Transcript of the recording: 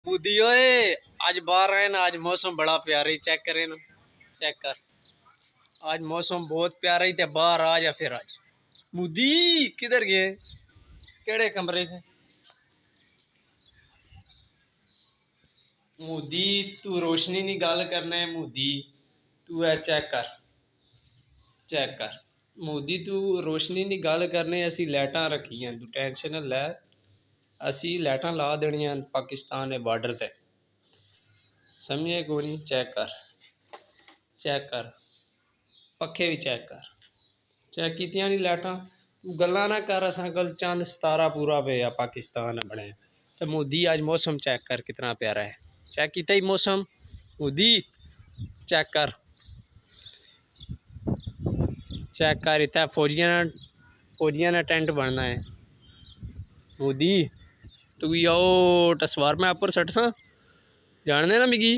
मोदी ओए आज बाहर आए ना। आज मौसम बड़ा प्यारा ही चेक करें ना। चेक कर, आज मौसम बहुत प्यारा ही थे। बाहर आ जा फिर आज। मोदी किधर गए? केड़े कमरे से? मोदी तू रोशनी नी गल करना है। मोदी तू है चेक कर, चेक कर। मोदी तू रोशनी नी गल करने। असी लाइटां रखियां, तू टेंशन ना लै। असी लाइटां ला देनियां पाकिस्तान दे बॉर्डर ते, समझे को नहीं? चेक कर, चेक कर। पखे भी चेक कर। चेक कीतियां नहीं लाइटां? तू गल्लां ना कर। असां कल चंद सितारा पूरा पे पाकिस्तान बने। तो मोदी आज मौसम चेक कर कितना प्यारा है। चेक किया ही मौसम? मोदी चेक कर, चेक कर। इतना फौजियां ने टेंट बनना है। मोदी तू आओ टसवार में अपर सट सा जानने ना मिगी।